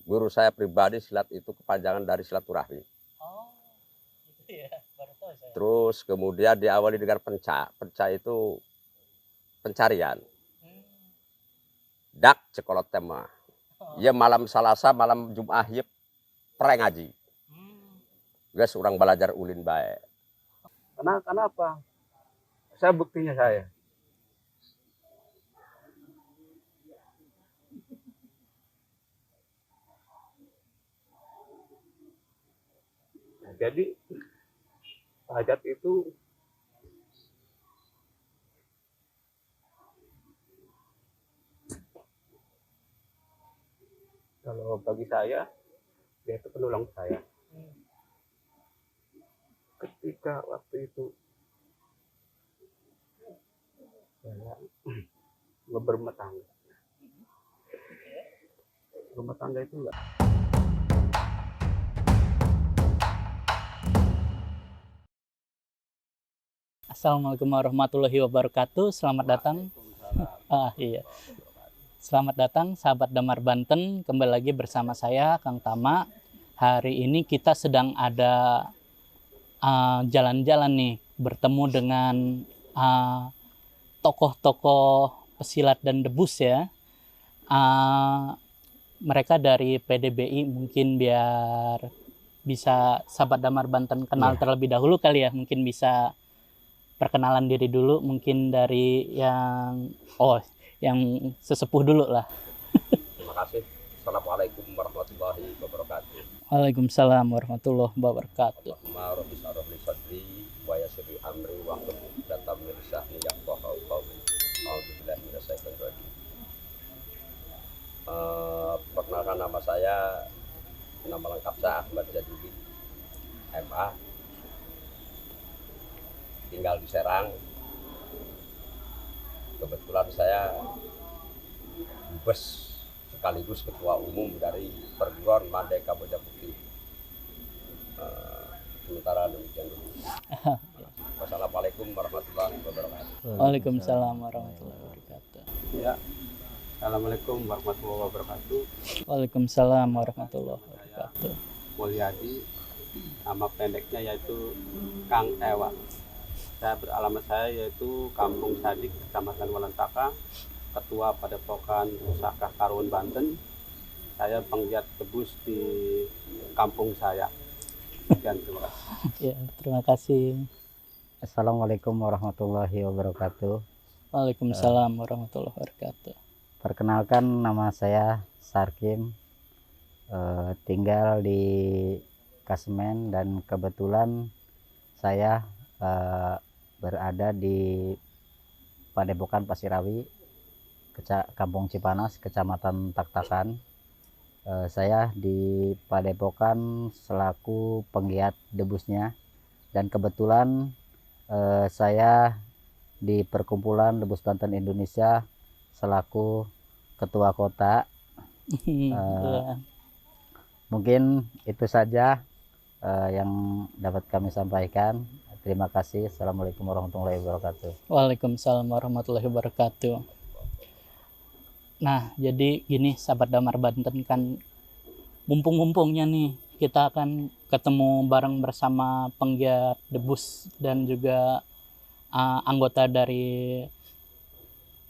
Guru saya pribadi silat itu kepanjangan dari silaturahmi. Oh, gitu ya. Baru tahu saya. Terus kemudian diawali dengan penca. Penca itu pencarian. Dak cekolot tema. Ya malam Salasa, malam Jumat ya pereng ngaji. Guys, orang belajar ulin baik. Kenapa? Saya buktinya saya. Jadi hajat itu kalau bagi saya dia itu penolong saya. Ketika waktu itu saya berumah tangga. Rumah tangga itu enggak. Assalamualaikum warahmatullahi wabarakatuh. Selamat datang. Iya. Selamat datang sahabat Damar Banten. Kembali lagi bersama saya Kang Tama. Hari ini kita sedang ada jalan-jalan nih, bertemu dengan tokoh-tokoh pesilat dan debus ya. Mereka dari PDBI, mungkin biar bisa sahabat Damar Banten kenal terlebih dahulu kali ya, mungkin bisa perkenalan diri dulu, mungkin dari yang sesepuh dulu lah. Terima kasih. Assalamualaikum warahmatullahi wabarakatuh. Waalaikumsalam warahmatullahi wabarakatuh. Perkenalkan, nama saya, nama lengkap saya Ahmad Jaduli, MA, tinggal di Serang. Kebetulan saya dubes sekaligus ketua umum dari perguruan Mandeka Bocah Putih. Sementara demikian dulu. Wassalamualaikum warahmatullahi wabarakatuh. Waalaikumsalam warahmatullahi wabarakatuh. Ya. Assalamualaikum warahmatullahi wabarakatuh. Waalaikumsalam warahmatullahi wabarakatuh. Mulyadi, nama pendeknya yaitu Kang Ewa. Alamat saya yaitu Kampung Sadik, Kecamatan Walentaka, Ketua Padepokan Pusaka Karuan Banten. Saya penggiat debus di kampung saya. Sekian, terima kasih. Ya, terima kasih. Assalamualaikum warahmatullahi wabarakatuh. Waalaikumsalam warahmatullahi wabarakatuh. Perkenalkan, nama saya Sarkim, tinggal di Kasmen, dan kebetulan saya berada di Padepokan Pasirawi, Kampung Cipanas, Kecamatan Taktakan. Saya di Padepokan selaku penggiat debusnya, dan kebetulan saya di Perkumpulan Debus Banten Indonesia selaku ketua kota. Mungkin itu saja yang dapat kami sampaikan. Terima kasih. Assalamualaikum warahmatullahi wabarakatuh. Waalaikumsalam warahmatullahi wabarakatuh. Nah, jadi gini sahabat Damar Banten, kan mumpung-mumpungnya nih kita akan ketemu bareng bersama penggiat debus dan juga anggota dari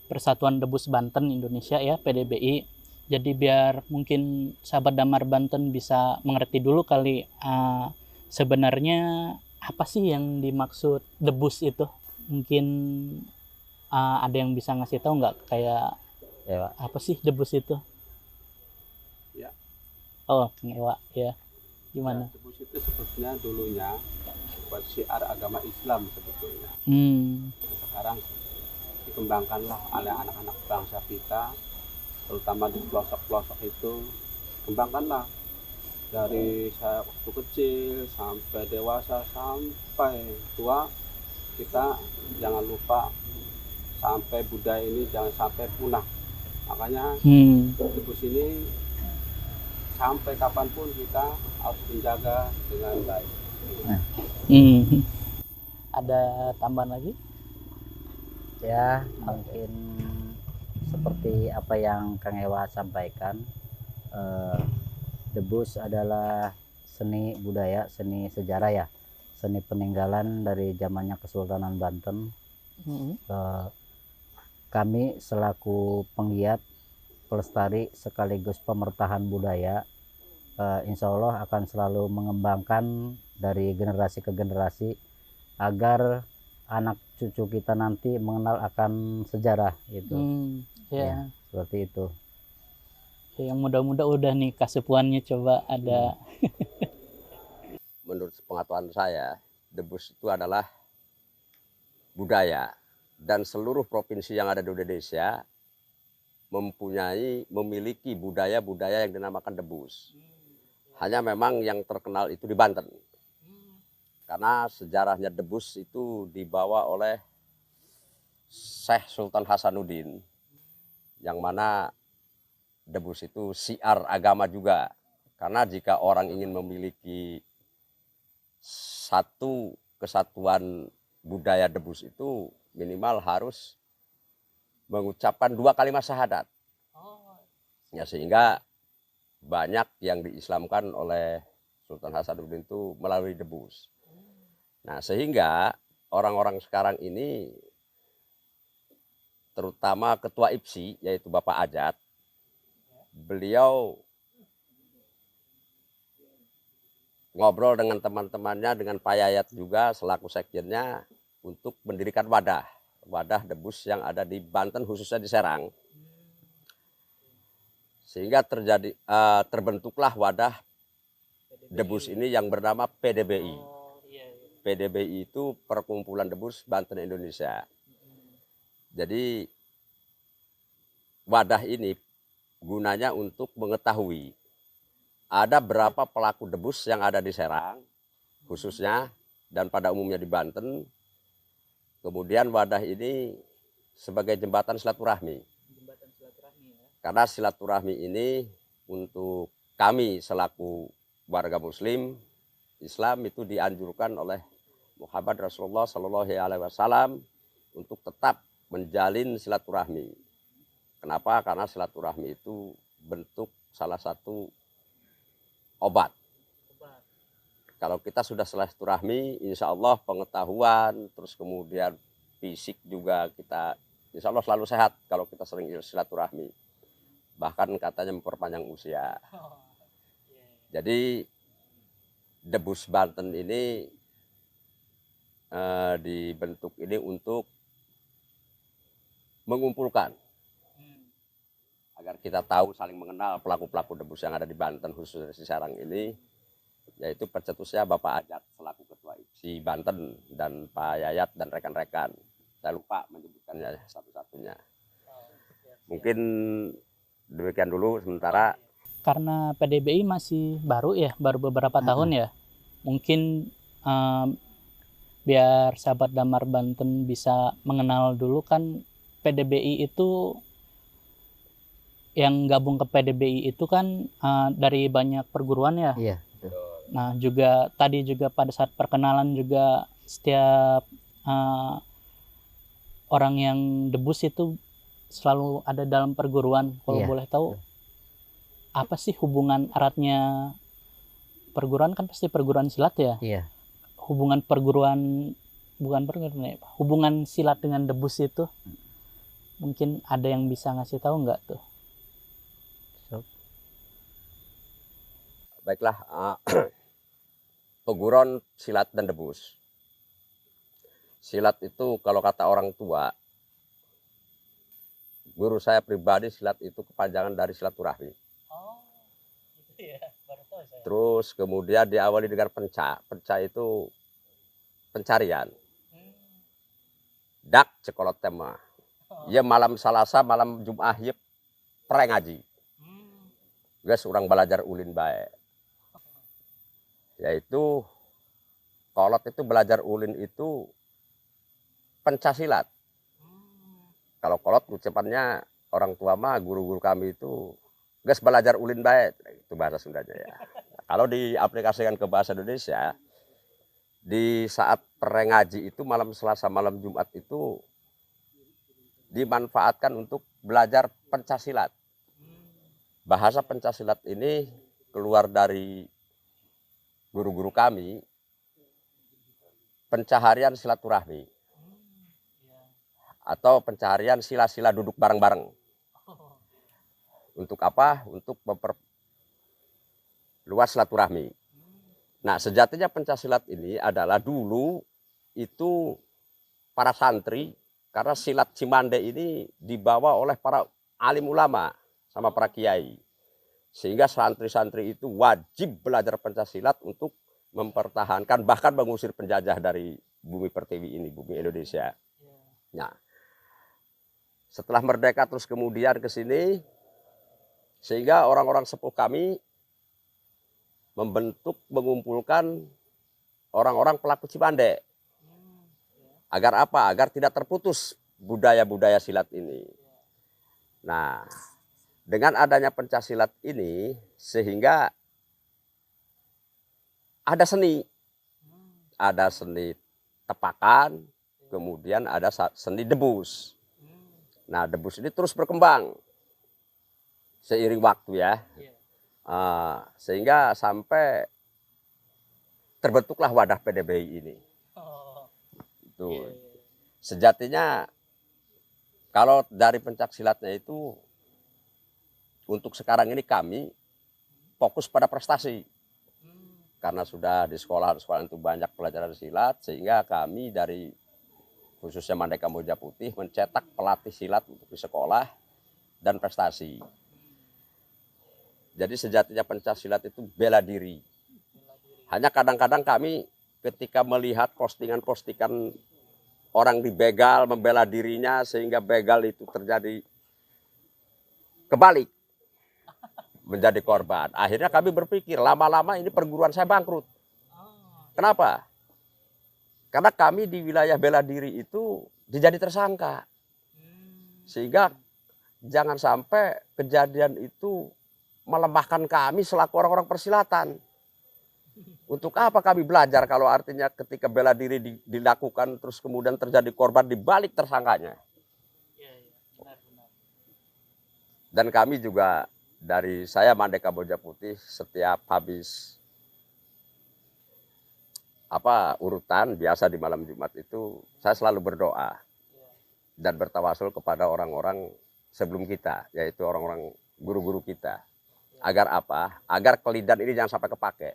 Persatuan Debus Banten Indonesia ya, PDBI. Jadi biar mungkin sahabat Damar Banten bisa mengerti dulu kali sebenarnya apa sih yang dimaksud debus itu. Mungkin ada yang bisa ngasih tahu nggak, kayak Ya, Pak. apa sih debus itu? Ya. Oh, Kang Ewa ya. Gimana? Ya, debus itu sebetulnya dulunya buat syiar agama Islam sebetulnya. Sekarang dikembangkanlah oleh anak-anak bangsa kita, terutama di pelosok-pelosok itu. Kembangkanlah dari saya waktu kecil sampai dewasa sampai tua, kita jangan lupa sampai budaya ini jangan sampai punah. Makanya debus ini sampai kapanpun kita harus menjaga dengan baik. Ada tambahan lagi? Ya, mungkin seperti apa yang Kang Ewa sampaikan, Debus adalah seni budaya, seni sejarah ya, seni peninggalan dari zamannya Kesultanan Banten. Kami selaku penggiat, pelestari sekaligus pemertahan budaya, insya Allah akan selalu mengembangkan dari generasi ke generasi agar anak cucu kita nanti mengenal akan sejarah gitu. Ya, seperti itu. Yang muda-muda udah nih kasupuannya coba ada. Menurut pengetahuan saya, Debus itu adalah budaya, dan seluruh provinsi yang ada di Indonesia memiliki budaya-budaya yang dinamakan Debus. Hanya memang yang terkenal itu di Banten. Karena sejarahnya Debus itu dibawa oleh Syekh Sultan Hasanuddin, yang mana Debus itu syiar agama juga. Karena jika orang ingin memiliki satu kesatuan budaya Debus itu minimal harus mengucapkan 2 kalimat syahadat. Ya, sehingga banyak yang diislamkan oleh Sultan Hasanuddin itu melalui Debus. Nah, sehingga orang-orang sekarang ini, terutama Ketua IPSI, yaitu Bapak Ajat, beliau ngobrol dengan teman-temannya, dengan Pak Yayat juga selaku sekjennya, untuk mendirikan wadah Debus yang ada di Banten, khususnya di Serang. Sehingga terbentuklah wadah Debus ini yang bernama PDBI. PDBI itu Perkumpulan Debus Banten Indonesia. Jadi wadah ini gunanya untuk mengetahui ada berapa pelaku Debus yang ada di Serang khususnya, dan pada umumnya di Banten. Kemudian wadah ini sebagai jembatan silaturahmi. Karena silaturahmi ini untuk kami selaku warga Muslim Islam itu dianjurkan oleh Muhammad Rasulullah Sallallahu Alaihi Wasallam untuk tetap menjalin silaturahmi. Kenapa? Karena silaturahmi itu bentuk salah satu obat. Kalau kita sudah silaturahmi, insya Allah pengetahuan, terus kemudian fisik juga kita insya Allah selalu sehat kalau kita sering silaturahmi. Bahkan katanya memperpanjang usia. Jadi Debus Banten ini dibentuk ini untuk mengumpulkan agar kita tahu, saling mengenal pelaku-pelaku Debus yang ada di Banten, khususnya di Serang ini, yaitu pencetusnya Bapak Ajat selaku Ketua IPSI Banten, dan Pak Yayat dan rekan-rekan. Saya lupa menyebutkannya satu-satunya. Mungkin demikian dulu sementara. Karena PDBI masih baru ya, baru beberapa tahun ya. Mungkin biar sahabat Damar Banten bisa mengenal dulu, kan PDBI itu, yang gabung ke PDBI itu kan dari banyak perguruan ya. Iya. Nah, juga tadi juga pada saat perkenalan juga setiap orang yang Debus itu selalu ada dalam perguruan. Kalau boleh tahu, apa sih hubungan eratnya perguruan? Kan pasti perguruan silat ya. Iya. Hubungan perguruan, bukan perguruan ya, hubungan silat dengan Debus itu, mungkin ada yang bisa ngasih tahu nggak tuh? Baiklah, peguron silat dan Debus. Silat itu kalau kata orang tua, guru saya pribadi, silat itu kepanjangan dari silaturahmi. Oh, gitu ya, baru tahu saya. Terus kemudian diawali dengan penca. Penca itu pencarian. Dak cekolot tema. Ya malam Salasa, malam Jumat, ya pereng ngaji. Guys, orang belajar ulin baik. Yaitu kolot itu belajar ulin itu pencasilat. Kalau kolot ucapannya orang tua mah, guru-guru kami itu guys belajar ulin baik, itu bahasa Sundanya ya. Kalau diaplikasikan ke bahasa Indonesia, di saat pereng ngaji itu malam Selasa malam Jumat itu dimanfaatkan untuk belajar pencasilat. Bahasa pencasilat ini keluar dari guru-guru kami, pencaharian silaturahmi atau pencaharian sila-sila duduk bareng-bareng. Untuk apa? Untuk memperluas silaturahmi. Nah, sejatinya pencaksilat ini adalah dulu itu para santri, karena silat Cimande ini dibawa oleh para alim ulama sama para kiai. Sehingga santri-santri itu wajib belajar pencaksilat untuk mempertahankan, bahkan mengusir penjajah dari bumi pertiwi ini, bumi Indonesia. Nah, setelah merdeka terus kemudian ke sini, sehingga orang-orang sepuh kami membentuk, mengumpulkan orang-orang pelaku Cimande. Agar apa? Agar tidak terputus budaya-budaya silat ini. Nah, dengan adanya pencaksilat ini, sehingga ada seni. Ada seni tepakan, kemudian ada seni debus. Nah, debus ini terus berkembang seiring waktu ya. Sehingga sampai terbentuklah wadah PDBI ini. Itu sejatinya kalau dari pencaksilatnya itu untuk sekarang ini kami fokus pada prestasi. Karena sudah di sekolah-sekolah itu banyak pelajaran silat, sehingga kami dari khususnya Mandeka Moja Putih mencetak pelatih silat untuk di sekolah dan prestasi. Jadi sejatinya pencaksilat itu bela diri. Hanya kadang-kadang kami ketika melihat postingan-postingan orang dibegal, membela dirinya sehingga begal itu terjadi kebalik, menjadi korban. Akhirnya kami berpikir lama-lama ini perguruan saya bangkrut. Kenapa? Karena kami di wilayah bela diri itu dijadi tersangka. Sehingga jangan sampai kejadian itu melemahkan kami selaku orang-orang persilatan. Untuk apa kami belajar kalau artinya ketika bela diri dilakukan terus kemudian terjadi korban di balik tersangkanya. Dan kami juga dari saya Mandeka Moja Putih setiap habis urutan biasa di malam Jumat itu saya selalu berdoa dan bertawasul kepada orang-orang sebelum kita, yaitu orang-orang guru-guru kita. Agar apa? Agar kelidan ini jangan sampai kepake.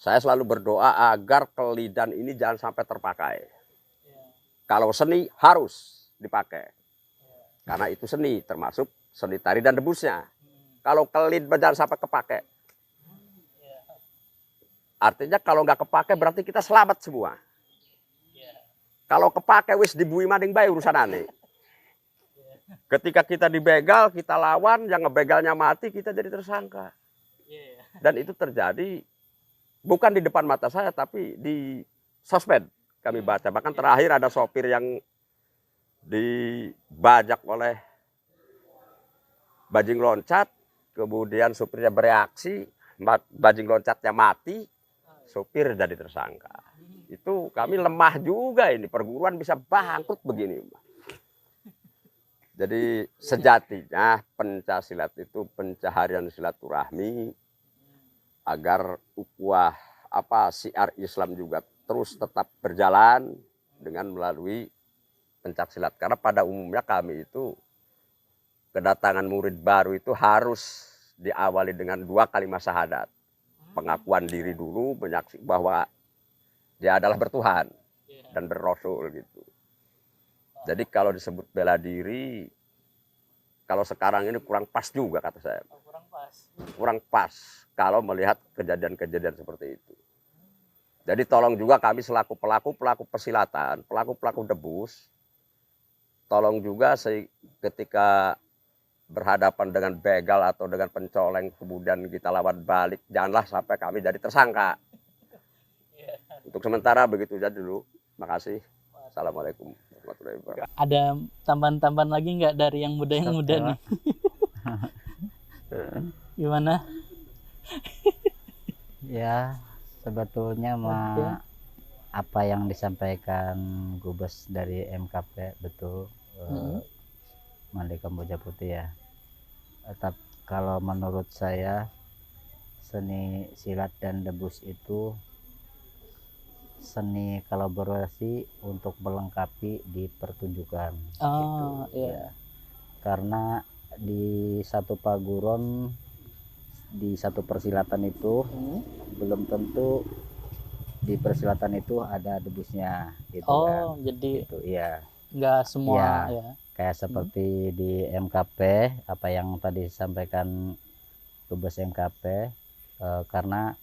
Saya selalu berdoa agar kelidan ini jangan sampai terpakai. Kalau seni harus dipakai. Karena itu seni, termasuk seni tari dan debusnya. Kalau kelid jangan sampai kepake. Artinya kalau nggak kepake berarti kita selamat semua. Kalau kepake wis dibui mading bae urusan aneh. Ketika kita dibegal, kita lawan, yang ngebegalnya mati, kita jadi tersangka. Dan itu terjadi bukan di depan mata saya, tapi di sosmed kami baca. Bahkan terakhir ada sopir yang dibajak oleh bajing loncat, kemudian sopirnya bereaksi, bajing loncatnya mati, sopir jadi tersangka. Itu kami lemah juga ini, perguruan bisa bangkrut begini. Jadi sejatinya pencaksilat itu pencaharian silaturahmi agar ukhuwah syiar Islam juga terus tetap berjalan dengan melalui pencaksilat. Karena pada umumnya kami itu kedatangan murid baru itu harus diawali dengan 2 kalimat syahadat. Pengakuan diri dulu, menyaksikan bahwa dia adalah bertuhan dan berrasul gitu. Jadi kalau disebut bela diri, kalau sekarang ini kurang pas juga kata saya. Kurang pas kalau melihat kejadian-kejadian seperti itu. Jadi tolong juga kami selaku pelaku persilatan, pelaku debus, tolong juga ketika berhadapan dengan begal atau dengan pencoleng kemudian kita lawan balik, janganlah sampai kami jadi tersangka. Untuk sementara begitu saja dulu. Makasih. Assalamualaikum warahmatullahi wabarakatuh. Ada tambahan-tambahan lagi nggak dari yang muda nih? Gimana? Ya, sebetulnya apa yang disampaikan Gubes dari MKP betul, Mandeka Moja Putih ya. Kalau menurut saya seni silat dan debus itu seni kolaborasi untuk melengkapi di pertunjukan gitu Oh, iya. ya. Karena di satu paguron, di satu persilatan itu belum tentu di persilatan itu ada debusnya gitu kan. Oh, jadi Gitu ya. nggak semua Ya. ya. Kayak seperti di MKP apa yang tadi disampaikan Dubes MKP, karena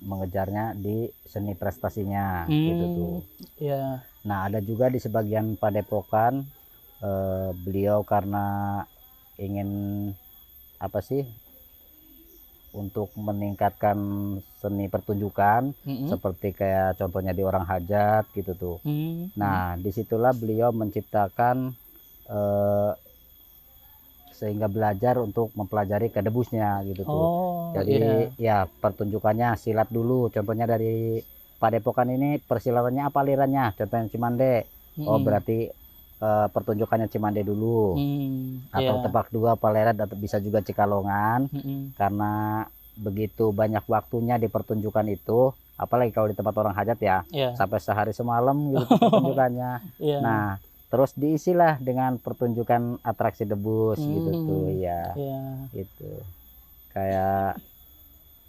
mengejarnya di seni prestasinya gitu tuh. Ya. Nah, ada juga di sebagian padepokan beliau karena ingin apa sih, untuk meningkatkan seni pertunjukan seperti kayak contohnya di orang hajat gitu tuh. Nah, disitulah beliau menciptakan sehingga belajar untuk mempelajari kedebusnya gitu tuh. Oh, Jadi iya. ya pertunjukannya silat dulu. Contohnya dari padepokan ini persilatannya apa alirannya? Contohnya Cimande. Oh, berarti pertunjukannya Cimande dulu. Atau Iya. Tebak Dua, Paleret, atau bisa juga Cikalongan. Karena begitu banyak waktunya di pertunjukan itu, apalagi kalau di tempat orang hajat ya, Iya. sampai sehari semalam gitu tuh pertunjukannya. Iya. Nah, terus diisilah dengan pertunjukan atraksi debus gitu tuh ya. Iya. Gitu. Kayak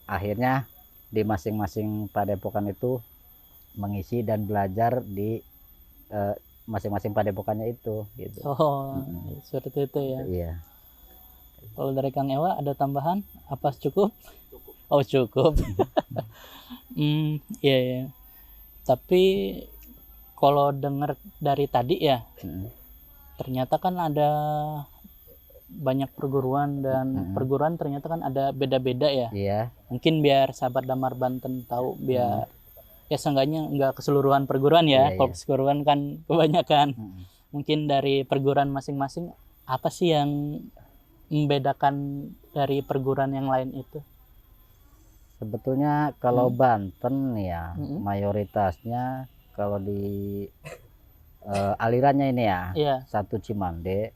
akhirnya di masing-masing padepokan itu mengisi dan belajar di masing-masing padepokannya itu gitu. Oh, seperti itu ya. Iya. Kalau dari Kang Ewa ada tambahan? Apa cukup? Oh, cukup. Iya ya. Tapi kalau dengar dari tadi ya, ternyata kan ada banyak perguruan dan perguruan ternyata kan ada beda-beda ya. Iya. Mungkin biar sahabat Damar Banten tahu, biar ya seenggaknya nggak keseluruhan perguruan ya. Iya, Kalau iya. keseluruhan kan kebanyakan. Mungkin dari perguruan masing-masing apa sih yang membedakan dari perguruan yang lain itu? Sebetulnya kalau Banten ya mayoritasnya kalau di alirannya ini ya, Iya. satu Cimande,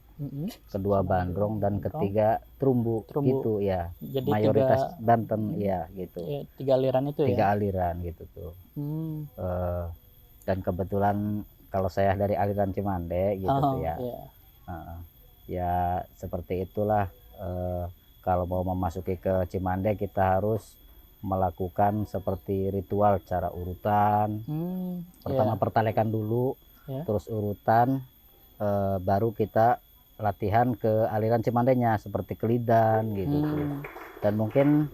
kedua Bandrong, dan ketiga Trumbu gitu ya. Jadi Mayoritas Banten ya gitu. ya, 3 aliran itu ya. 3 aliran gitu tuh. Dan kebetulan kalau saya dari aliran Cimande gitu tuh ya. Iya. Ya seperti itulah, kalau mau memasuki ke Cimande kita harus melakukan seperti ritual cara urutan. Pertama pertalekan dulu, terus urutan, baru kita latihan ke aliran Cimandenya seperti Kelidan gitu tuh. Dan mungkin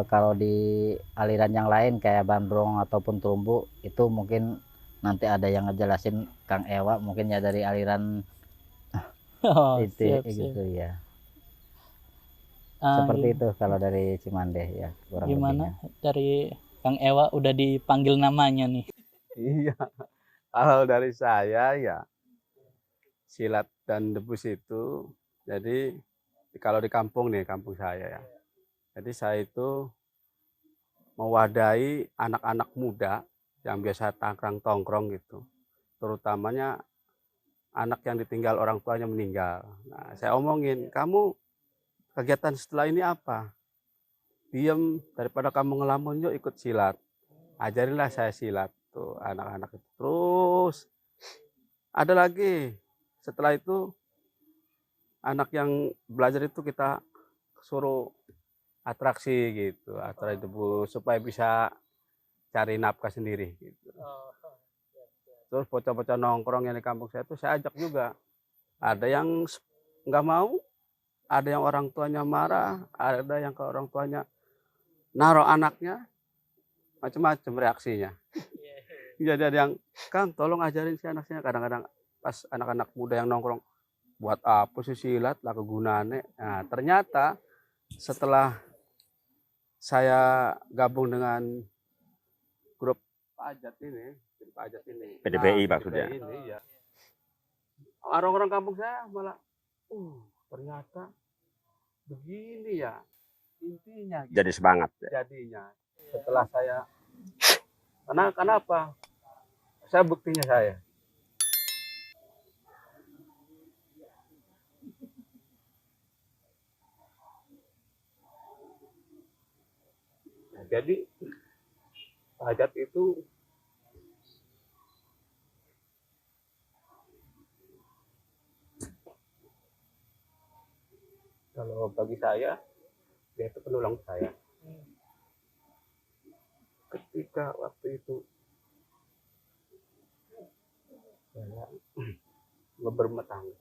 kalau di aliran yang lain kayak Bandrong ataupun Trumbu itu mungkin nanti ada yang ngejelasin Kang Ewa, mungkin ya dari aliran itu siap. gitu ya. Seperti itu kalau dari Cimande ya, kurang gimana lebihnya. dari Kang Ewa udah dipanggil namanya nih. Iya, kalau dari saya ya silat dan debus itu, jadi kalau di kampung nih, kampung saya ya, jadi saya itu mewadahi anak-anak muda yang biasa tongkrong gitu, terutamanya anak yang ditinggal orang tuanya meninggal. Nah, saya omongin, kamu kegiatan setelah ini apa? Diem, daripada kamu ngelamun, yuk ikut silat. Ajarinlah saya silat tuh anak-anak itu. Terus ada lagi, setelah itu anak yang belajar itu kita suruh atraksi gitu, atraksi debus supaya bisa cari nafkah sendiri gitu. Terus bocah-bocah nongkrong yang di kampung saya tuh saya ajak juga. Ada yang nggak mau, ada yang orang tuanya marah, ada yang ke orang tuanya naruh anaknya, macam-macam reaksinya. Jadi ada yang, Kang tolong ajarin si anaknya. Kadang-kadang pas anak-anak muda yang nongkrong, buat apa sih silat lah kegunaannya. Nah ternyata setelah saya gabung dengan grup Pajat ini, PDPI nah, maksudnya. PDPI ini, ya. Orang-orang kampung saya malah, ternyata begini ya intinya. Gitu. Jadi semangat. Jadinya setelah saya, kenapa? Saya buktinya saya. Jadi hajat itu kalau bagi saya dia itu penolong saya. Ketika waktu itu saya berumah tangga.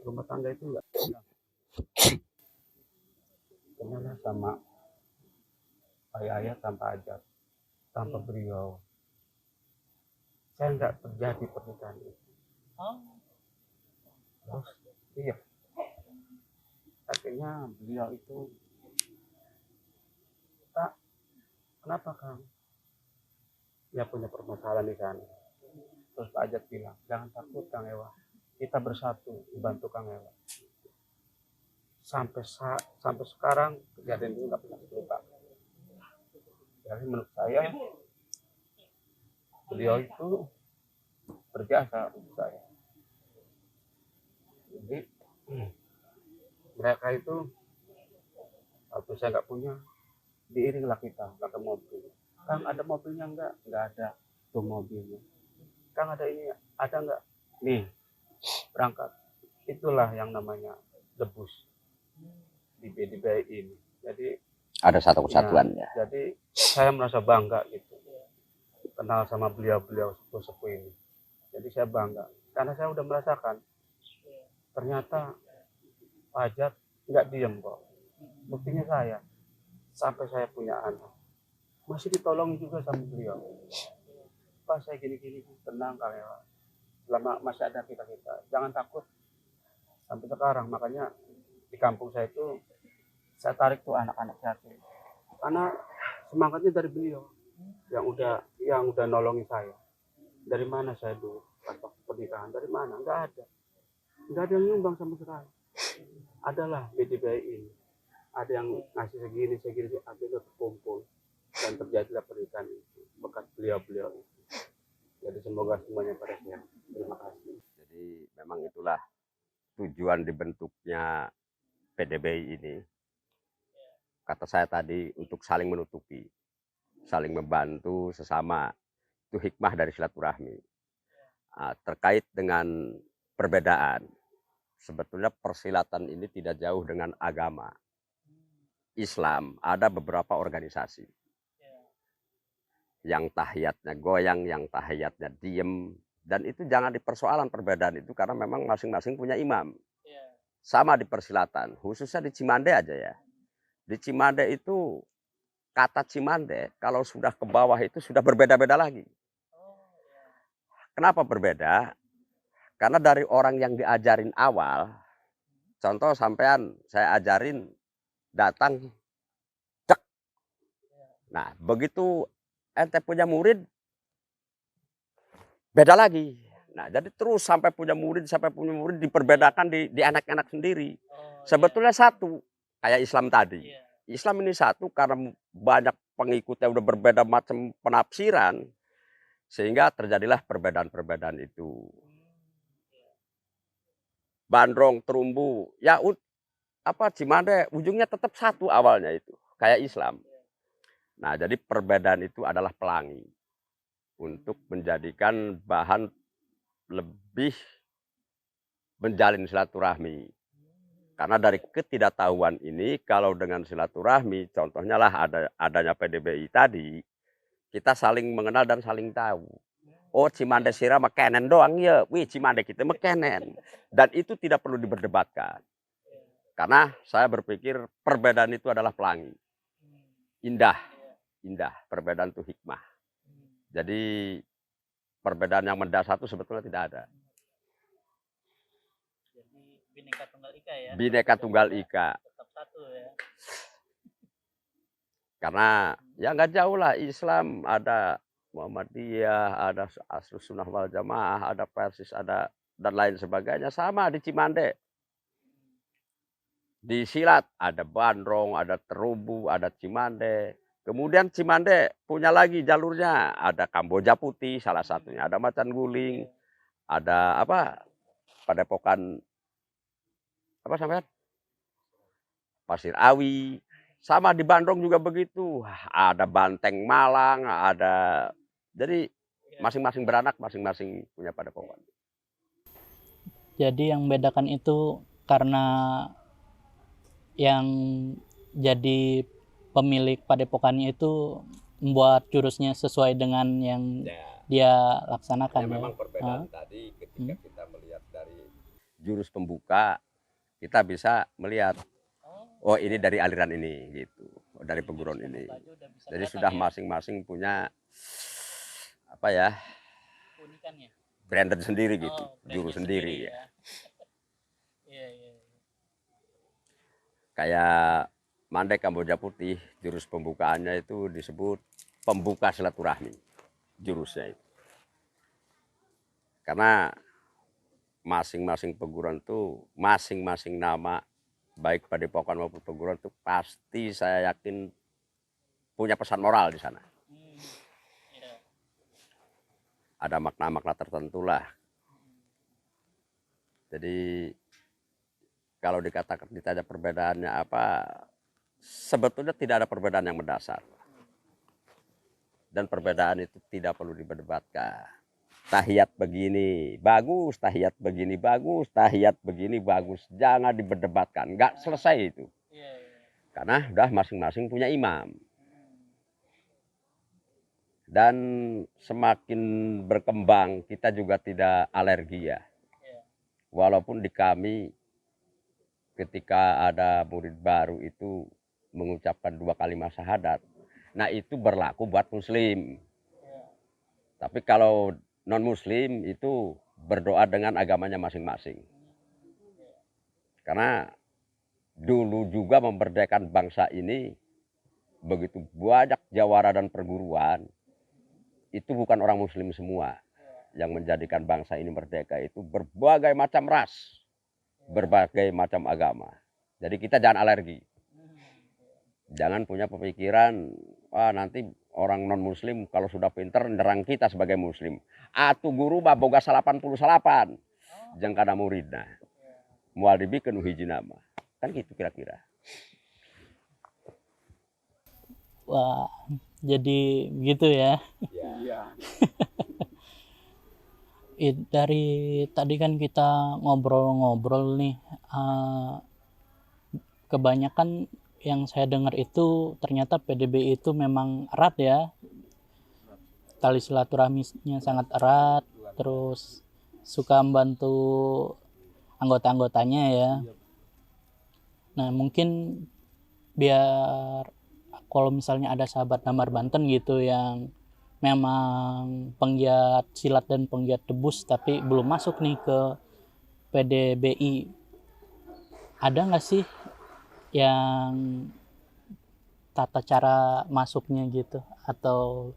Rumah tangga itu enggak kenal sama ayah tanpa ajar, tanpa beliau. Saya enggak terjadi pernikahan itu. Terus, iya. Akhirnya beliau itu, Pak, kenapa Kang? Dia punya permasalahan di sana. Terus Pak Ajat bilang, jangan takut Kang Ewa. Kita bersatu membantu Kang Ewa. Sampai sekarang kejadian itu nggak pernah terlupakan. Jadi menurut saya beliau itu berjasa untuk saya. Jadi mereka itu waktu saya nggak punya, diiringlah kita pakai mobil. Kang ada mobilnya enggak? Enggak ada tuh mobilnya. Kang ada ini, ada enggak? Nih berangkat. Itulah yang namanya debus di BDBI ini. Jadi Ada satu kesatuan ya. jadi saya merasa bangga gitu kenal sama beliau-beliau sepuh-sepuh ini. Jadi saya bangga karena saya udah merasakan ternyata Pak Ajat nggak diem kok. Buktinya saya sampai saya punya anak masih ditolong juga sama beliau. Pak saya gini-gini tenang kalian. Selama masih ada kita jangan takut. Sampai sekarang makanya di kampung saya itu saya tarik tuh anak-anak saya tuh. Karena semangatnya dari beliau yang udah nolongin saya. Dari mana saya dulu pas waktu pernikahan, dari mana? Nggak ada yang nyumbang sama sekali. Adalah BDBI ini, ada yang ngasih segini akhirnya terkumpul dan terjadilah pernikahan itu bekas beliau itu. Jadi semoga semuanya pada sehat. Terima kasih. Jadi memang itulah tujuan dibentuknya PDBI ini. Kata saya tadi untuk saling menutupi, saling membantu sesama. Itu hikmah dari silaturahmi. Terkait dengan perbedaan, sebetulnya persilatan ini tidak jauh dengan agama. Islam ada beberapa organisasi. Yang tahiyatnya goyang, yang tahiyatnya diem. Dan itu jangan dipersoalan perbedaan itu karena memang masing-masing punya imam. Sama di persilatan, khususnya di Cimande aja ya. Di Cimande itu kata Cimande kalau sudah ke bawah itu sudah berbeda-beda lagi. Kenapa berbeda? Karena dari orang yang diajarin awal, contoh sampean saya ajarin datang cek. Nah, begitu ente punya murid beda lagi. Nah, jadi terus sampai punya murid diperbedakan di anak-anak sendiri. Sebetulnya satu, kayak Islam tadi. Islam ini satu karena banyak pengikutnya udah berbeda macam penafsiran sehingga terjadilah perbedaan-perbedaan itu. Bandrong, terumbu, ya Cimande ujungnya tetap satu awalnya itu, kayak Islam. Nah, jadi perbedaan itu adalah pelangi untuk menjadikan bahan lebih menjalin silaturahmi. Karena dari ketidaktahuan ini, kalau dengan silaturahmi, contohnya lah adanya PDBI tadi, kita saling mengenal dan saling tahu. Oh, Cimande Sira mekenen doang ya, wih Cimande kita mekenen. Dan itu tidak perlu diperdebatkan. Karena saya berpikir perbedaan itu adalah pelangi. Indah, perbedaan itu hikmah. Jadi perbedaan yang mendasar itu sebetulnya tidak ada. Bineka Tunggal Ika ya. Bineka Tunggal Ika. Tetap satu ya. Karena ya nggak jauh lah, Islam ada Muhammadiyah, ada Ahlus Sunnah wal Jamaah, ada Persis, ada dan lain sebagainya, sama di Cimande. Di Silat ada Bandrong, ada Terumbu, ada Cimande. Kemudian Cimande punya lagi jalurnya, ada Kamboja Putih salah satunya, ada Macan Guling, ada Padepokan sampean? Pasir Awi, Sama di Bandung juga begitu. Ada banteng Malang, ada. Jadi masing-masing beranak, masing-masing punya padepokan. Jadi yang bedakan itu karena yang jadi pemilik padepokannya itu membuat jurusnya sesuai dengan yang dia laksanakan. Ya, ya. memang perbedaan tadi ketika kita melihat dari jurus pembuka, kita bisa melihat oh ini dari aliran ini gitu, dari peguruan ini. Jadi sudah masing-masing punya apa ya? Branded sendiri gitu, jurus sendiri ya. Kayak Mandai Kamboja Putih, jurus pembukaannya itu disebut pembuka silaturahmi, jurusnya itu. Karena masing-masing peguruan itu, masing-masing nama, baik padepokan maupun peguruan itu pasti saya yakin punya pesan moral di sana. Ada makna-makna tertentu lah. Jadi kalau ditanya perbedaannya apa, sebetulnya tidak ada perbedaan yang mendasar. Dan perbedaan itu tidak perlu diperdebatkan. Tahiyat begini bagus, tahiyat begini bagus, tahiyat begini bagus. Jangan diperdebatkan, nggak selesai itu. Karena udah masing-masing punya imam. Dan semakin berkembang, kita juga tidak alergi ya. Walaupun di kami ketika ada murid baru itu mengucapkan 2 kalimat syahadat, nah itu berlaku buat muslim. Tapi kalau non muslim itu berdoa dengan agamanya masing-masing. Karena dulu juga memerdekakan bangsa ini begitu banyak jawara dan perguruan, itu bukan orang muslim semua. Yang menjadikan bangsa ini merdeka itu berbagai macam ras, berbagai macam agama. Jadi kita jangan alergi. Jangan punya pemikiran, nanti orang non muslim kalau sudah pinter nyerang kita sebagai muslim. Atu guru mah boga 88. Jeung kana muridna. Moal dibikeun hiji nama. Kan gitu kira-kira. Wah, jadi gitu ya. Iya. Dari tadi kan kita ngobrol-ngobrol nih, kebanyakan yang saya dengar itu ternyata PDBI itu memang erat ya, tali silaturahminya sangat erat, terus suka membantu anggota-anggotanya ya. Nah mungkin biar kalau misalnya ada sahabat Damar Banten gitu yang memang penggiat silat dan penggiat debus tapi belum masuk nih ke PDBI, ada nggak sih yang tata cara masuknya gitu, atau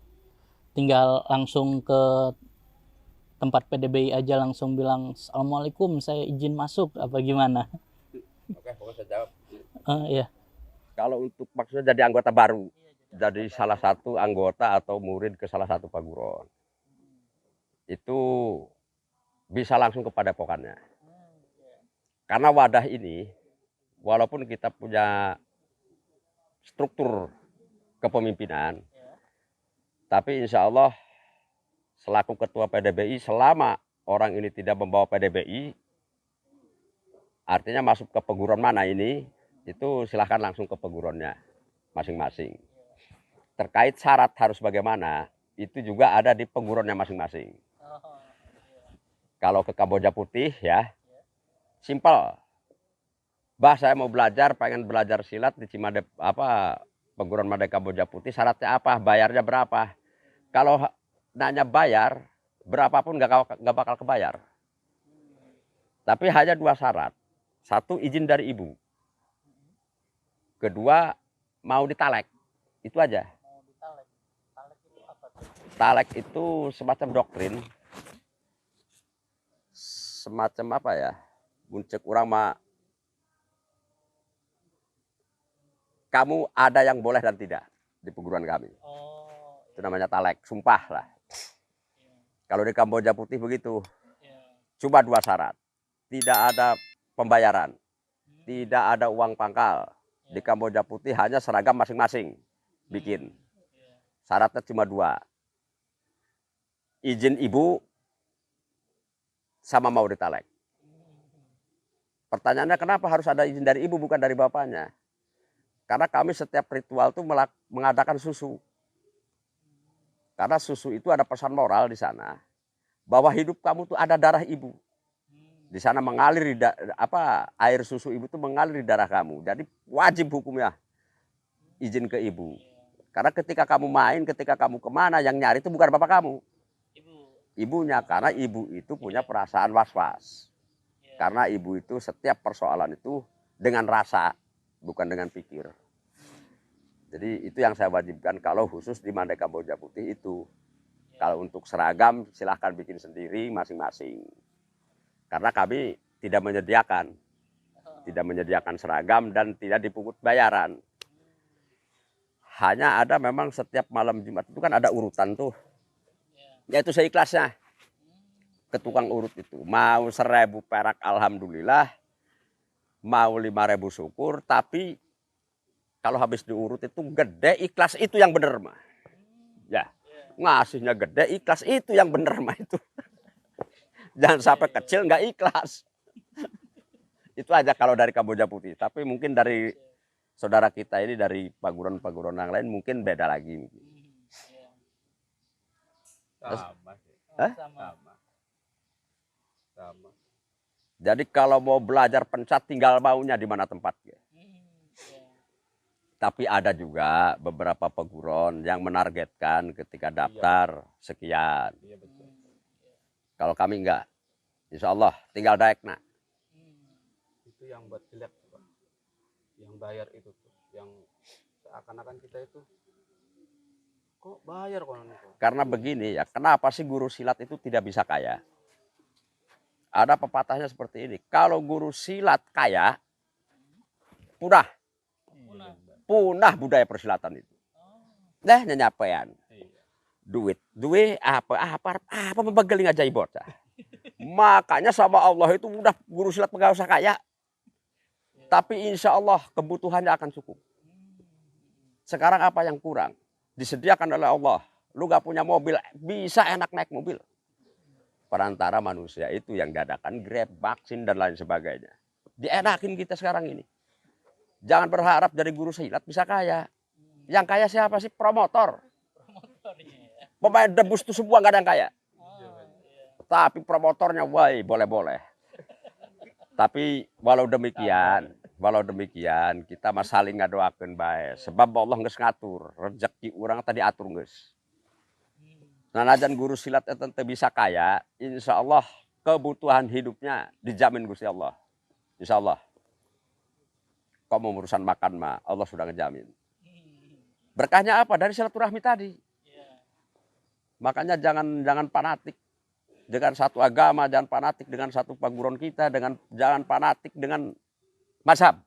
tinggal langsung ke tempat PDBI aja langsung bilang assalamualaikum saya izin masuk apa gimana? Oke, pokoknya saya jawab. Iya. Kalau untuk maksudnya jadi anggota baru, jadi salah satu anggota atau murid ke salah satu paguron, itu bisa langsung ke padepokannya. Karena wadah ini, walaupun kita punya struktur kepemimpinan, tapi insya Allah selaku ketua PDBI, selama orang ini tidak membawa PDBI, artinya masuk ke peguruan mana ini, itu silahkan langsung ke peguruannya masing-masing. Terkait syarat harus bagaimana, itu juga ada di peguruannya masing-masing. Kalau ke Kamboja Putih ya, simpel. Bah saya mau belajar, pengen belajar silat di Cimadep peguruan Madai Kamboja Putih, syaratnya apa, bayarnya berapa? Kalau nanya bayar, berapapun nggak bakal kebayar. Tapi hanya 2 syarat. 1, izin dari ibu. Kedua, mau ditalek. Itu aja. Talek itu semacam doktrin. Semacam apa ya? Buncek orang mah. Kamu ada yang boleh dan tidak di peguruan kami. Itu namanya talek, sumpah lah. Kalau di Kamboja Putih begitu. Cuma 2 syarat. Tidak ada pembayaran. Tidak ada uang pangkal. Di Kamboja Putih hanya seragam masing-masing bikin. Syaratnya cuma 2. Izin ibu sama mau ditalek. Pertanyaannya kenapa harus ada izin dari ibu bukan dari bapaknya? Karena kami setiap ritual itu mengadakan susu. Karena susu itu ada pesan moral di sana bahwa hidup kamu tuh ada darah ibu. Di sana mengalir air susu ibu itu mengalir di darah kamu. Jadi wajib hukumnya izin ke ibu. Karena ketika kamu main, ketika kamu kemana, yang nyari itu bukan bapak kamu. Ibunya, karena ibu itu punya perasaan was-was. Karena ibu itu setiap persoalan itu dengan rasa, bukan dengan pikir. Jadi itu yang saya wajibkan kalau khusus di Mandai Kamboja Putih itu. Kalau untuk seragam silahkan bikin sendiri masing-masing. Karena kami tidak menyediakan seragam dan tidak dipungut bayaran. Hanya ada memang setiap malam Jumat itu kan ada urutan tuh. Yaitu seikhlasnya. Ke tukang urut itu. Mau 1.000 perak alhamdulillah. Mau 5.000 syukur. Tapi kalau habis diurut itu gede, ikhlas itu yang bener mah. Ya, ngasihnya gede, ikhlas itu yang bener mah itu. Jangan sampai kecil nggak ikhlas. Itu aja kalau dari Kamboja Putih. Tapi mungkin dari saudara kita ini dari paguron-paguron yang lain mungkin beda lagi. Sama sih. Sama. Jadi kalau mau belajar pencak tinggal maunya di mana tempatnya. Tapi ada juga beberapa peguron yang menargetkan ketika daftar sekian. Iya betul. Kalau kami enggak, insya Allah tinggal daek nak. Itu yang buat jelek, Pak. Yang bayar itu tuh, yang seakan-akan kita itu kok bayar konon itu. Karena begini ya, kenapa sih guru silat itu tidak bisa kaya? Ada pepatahnya seperti ini, kalau guru silat kaya, punah budaya persilatan itu. Nah, nyapean. Duit apa membegeling aja bocah. Makanya sama Allah itu udah guru silat nggak usah kaya. Tapi insya Allah kebutuhannya akan cukup. Sekarang apa yang kurang? Disediakan oleh Allah. Lu gak punya mobil, bisa enak naik mobil. Perantara manusia itu yang dadakan Grab, vaksin dan lain sebagainya. Dienakin kita sekarang ini. Jangan berharap dari guru silat bisa kaya. Yang kaya siapa sih? Promotor. Pemain debus itu semua gak ada yang kaya. Tapi promotornya, wah boleh-boleh. Tapi walau demikian kita mah saling ngadoakeun bae. Sebab Allah geus ngatur, rezeki urang tadi atur geus. Nanajan guru silat eta teu bisa kaya, insya Allah kebutuhan hidupnya dijamin Gusti Allah. Insya Allah. Kalau mau urusan makan mah Allah sudah ngejamin. Berkahnya apa? Dari silaturahmi tadi. Makanya jangan fanatik dengan satu agama, jangan fanatik dengan satu paguron kita, jangan fanatik dengan mazhab.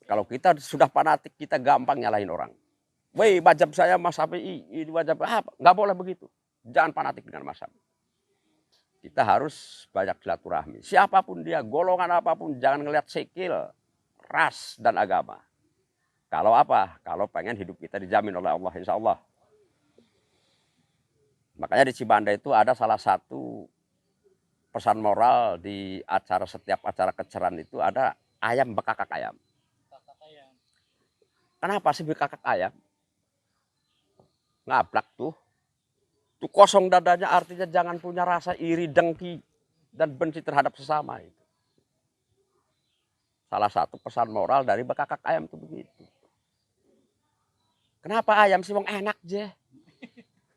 Kalau kita sudah fanatik, kita gampang nyalahin orang. Woi, mazhab saya mazhab ini mazhab apa? Nggak boleh begitu. Jangan fanatik dengan mazhab. Kita harus banyak silaturahmi. Siapapun dia, golongan apapun, jangan ngelihat sikil, ras dan agama. Kalau apa? Kalau pengen hidup kita dijamin oleh Allah, insya Allah. Makanya di Cibanda itu ada salah satu pesan moral di setiap acara keceran itu ada ayam bekakak ayam. Kenapa sih bekakak ayam? Ngablak tuh. Tuh kosong dadanya artinya jangan punya rasa iri, dengki, dan benci terhadap sesama itu. Salah satu pesan moral dari bekakak ayam itu begitu. Kenapa ayam sih wong enak aja?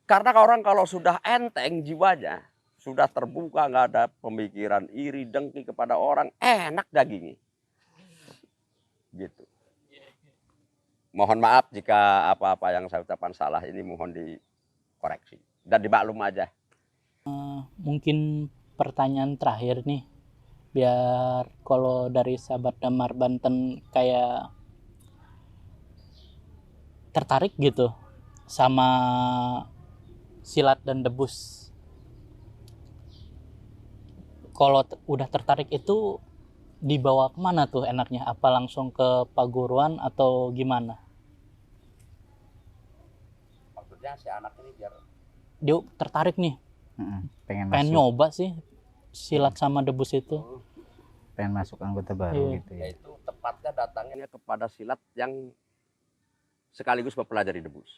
Karena orang kalau sudah enteng jiwanya, sudah terbuka, nggak ada pemikiran iri, dengki kepada orang, enak dagingnya. Gitu. Mohon maaf jika apa-apa yang saya ucapkan salah, ini mohon dikoreksi dan dimaklum aja. Mungkin pertanyaan terakhir nih, biar kalau dari sahabat Damar Banten kayak tertarik gitu sama silat dan debus. Kalau udah tertarik itu dibawa kemana tuh enaknya? Apa langsung ke paguruan atau gimana? Maksudnya si anak ini biar Dia tertarik nih, Pengen pengen masuk, nyoba sih silat sama debus itu. pengen masuk anggota baru Iya. gitu ya. yaitu tepatnya datangnya kepada silat yang sekaligus mempelajari debus.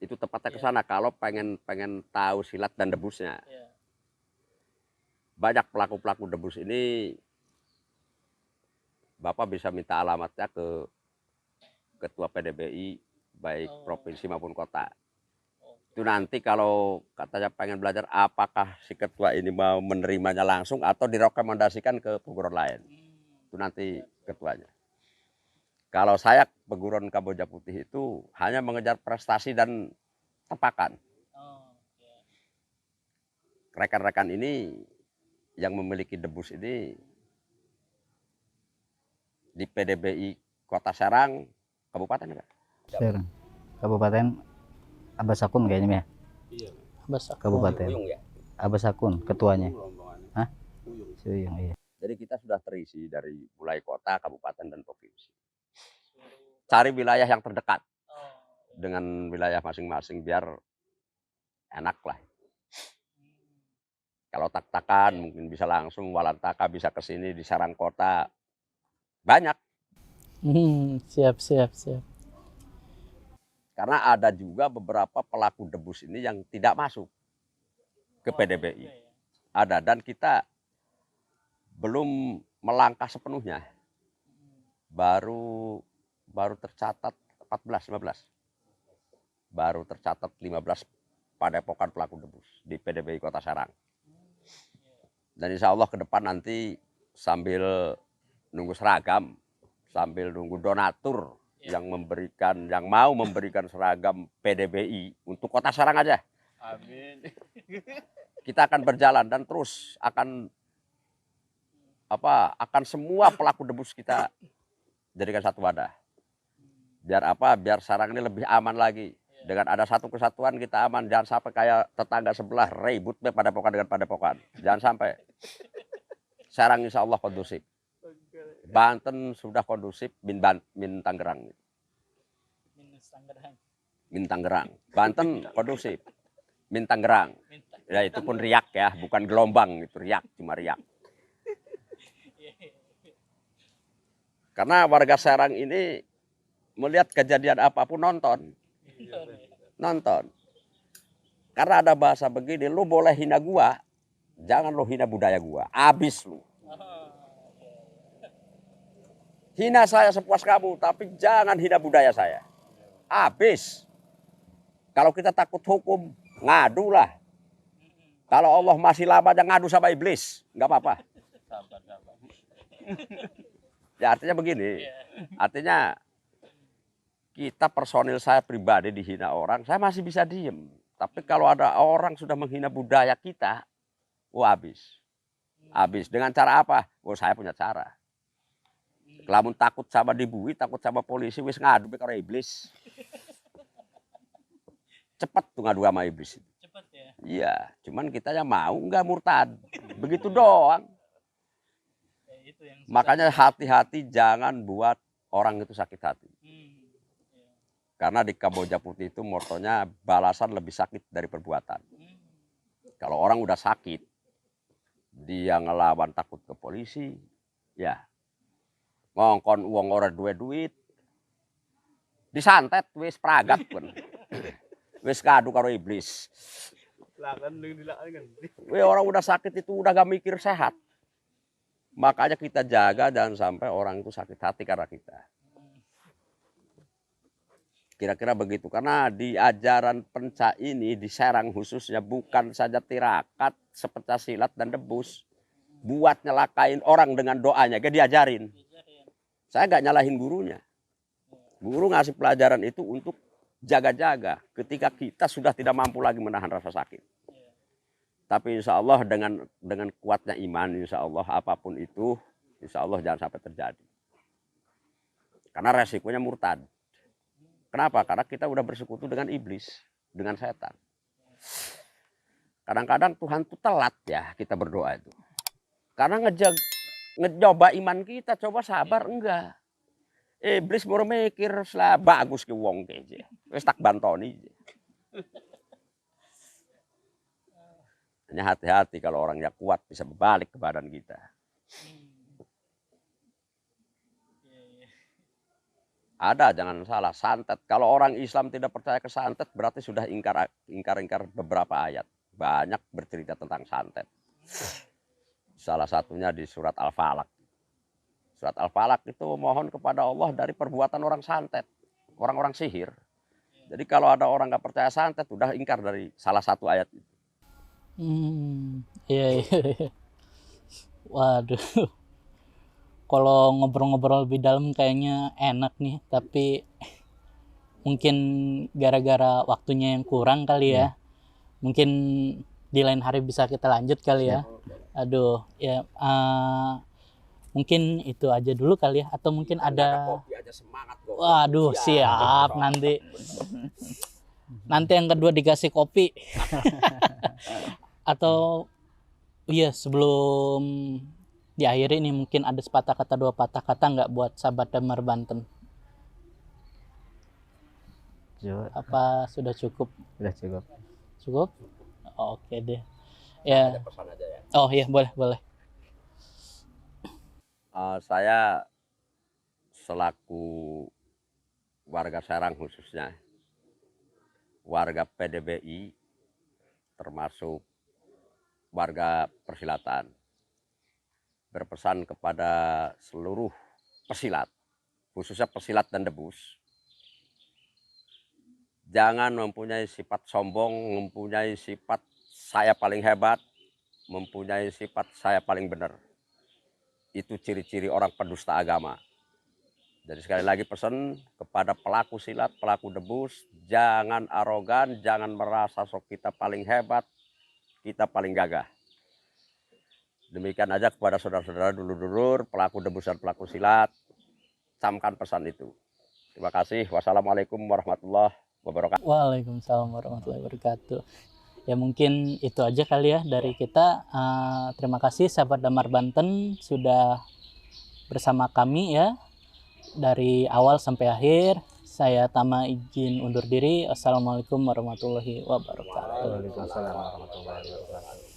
Itu tepatnya ke sana kalau pengen tahu silat dan debusnya. Banyak pelaku-pelaku debus ini Bapak bisa minta alamatnya ke ketua PDBI baik provinsi maupun kota. Itu nanti kalau katanya pengen belajar apakah si ketua ini mau menerimanya langsung atau direkomendasikan ke perguruan lain. Itu nanti ketuanya. Kalau saya perguruan Kamboja Putih itu hanya mengejar prestasi dan tepakan. Rekan-rekan ini yang memiliki debus ini di PDBI Kota Serang, kabupaten ya, Pak? Serang. Kabupaten Abasakun kayaknya ya. Iya. Basak. Kabupaten Uyung ya. Abasakun ketuanya. Rombongannya. Hah? Uyung. Suyung, iya. Jadi kita sudah terisi dari mulai kota, kabupaten, dan provinsi. Cari wilayah yang terdekat dengan wilayah masing-masing biar enak lah. Kalau tak-takan mungkin bisa langsung, walantaka bisa ke sini di Serang kota. Banyak. Siap. Karena ada juga beberapa pelaku debus ini yang tidak masuk ke PDBI. Ada, dan kita belum melangkah sepenuhnya. Baru tercatat 14-15. Baru tercatat 15 padepokan pelaku debus di PDBI Kota Serang. Dan insya Allah ke depan nanti sambil nunggu seragam, sambil nunggu donatur yang mau memberikan seragam PDBI untuk Kota Serang aja. Amin. Kita akan berjalan dan terus akan semua pelaku debus kita jadikan satu wadah. Biar apa? Biar Serang ini lebih aman lagi. Dengan ada satu kesatuan kita aman. Jangan sampai kayak tetangga sebelah ribut padepokan dengan padepokan. Jangan sampai. Serang insya Allah kondusif. Banten sudah kondusif, min Tangerang. Min Tangerang. Banten kondusif, min Tangerang. Ya itu pun riak ya, bukan gelombang, itu riak, cuma riak. Karena warga Serang ini melihat kejadian apapun nonton. Karena ada bahasa begini, lu boleh hina gua, jangan lu hina budaya gua, abis lu. Hina saya sepuas kamu, tapi jangan hina budaya saya, abis. Kalau kita takut hukum, ngadu lah. Kalau Allah masih lama, jangan ngadu sama iblis, nggak apa-apa. Ya artinya begini, artinya kita personil saya pribadi dihina orang, saya masih bisa diem. Tapi kalau ada orang sudah menghina budaya kita, habis. Habis. Dengan cara apa? Saya punya cara. Kelamun takut sama dibui, takut sama polisi, wis ngadu karo iblis. Cepat tuh ngadu sama iblis. Cepat ya. Iya, cuman kita yang mau nggak murtad. Begitu doang. Makanya hati-hati jangan buat orang itu sakit hati. Karena di Kamboja Putih itu motonya balasan lebih sakit dari perbuatan. Kalau orang udah sakit, dia ngelawan takut ke polisi, ya ngongkon uang orang duit, disantet wis pragat pun. Wis kadu karo iblis. Orang udah sakit itu udah gak mikir sehat. Makanya kita jaga jangan sampai orang itu sakit hati karena kita. Kira-kira begitu. Karena di ajaran penca ini, di Serang khususnya, bukan saja tirakat, sepecah silat dan debus. Buat nyelakain orang dengan doanya, dia diajarin. Saya gak nyalahin gurunya. Guru ngasih pelajaran itu untuk jaga-jaga ketika kita sudah tidak mampu lagi menahan rasa sakit. Tapi insya Allah dengan kuatnya iman, insya Allah apapun itu, insya Allah jangan sampai terjadi. Karena resikonya murtad. Kenapa? Karena kita udah bersekutu dengan iblis, dengan setan. Kadang-kadang Tuhan tuh telat ya kita berdoa itu. Karena ngecoba iman kita, coba sabar enggak. Iblis baru mikir lah bagus ke wong ke. Wis tak bantoni. Hanya hati-hati kalau orangnya kuat bisa berbalik ke badan kita. Ada, jangan salah, santet. Kalau orang Islam tidak percaya ke santet, berarti sudah ingkar beberapa ayat. Banyak bercerita tentang santet. Salah satunya di surat Al-Falaq. Surat Al-Falaq itu mohon kepada Allah dari perbuatan orang santet, orang-orang sihir. Jadi kalau ada orang nggak percaya santet, udah ingkar dari salah satu ayat itu. Iya. Waduh. Kalau ngobrol-ngobrol lebih dalam kayaknya enak nih, tapi mungkin gara-gara waktunya yang kurang kali ya. Mungkin di lain hari bisa kita lanjut kali ya. Aduh, ya mungkin itu aja dulu kali ya, atau mungkin ada Kopi aja semangat, waduh, siap nanti yang kedua dikasih kopi. Atau iya, sebelum diakhiri ini mungkin ada sepatah kata, dua patah kata nggak buat sahabat Damar Banten? Apa sudah cukup? Sudah cukup. Cukup? Oke deh. Ya. Ada pesan aja ya. Oh iya, boleh. Saya selaku warga Serang khususnya, warga PDBI, termasuk warga persilatan, berpesan kepada seluruh pesilat, khususnya pesilat dan debus, jangan mempunyai sifat sombong, mempunyai sifat saya paling hebat, mempunyai sifat saya paling benar. Itu ciri-ciri orang pendusta agama. Jadi sekali lagi pesan kepada pelaku silat, pelaku debus, jangan arogan, jangan merasa sok kita paling hebat, kita paling gagah. Demikian aja kepada saudara-saudara dulur-dulur, pelaku debus dan pelaku silat, camkan pesan itu. Terima kasih. Wassalamualaikum warahmatullahi wabarakatuh. Waalaikumsalam warahmatullahi wabarakatuh. Ya mungkin itu aja kali ya dari kita. Terima kasih sahabat Damar Banten sudah bersama kami ya dari awal sampai akhir. Saya Tama izin undur diri. Assalamualaikum warahmatullahi wabarakatuh. Waalaikumsalam warahmatullahi wabarakatuh.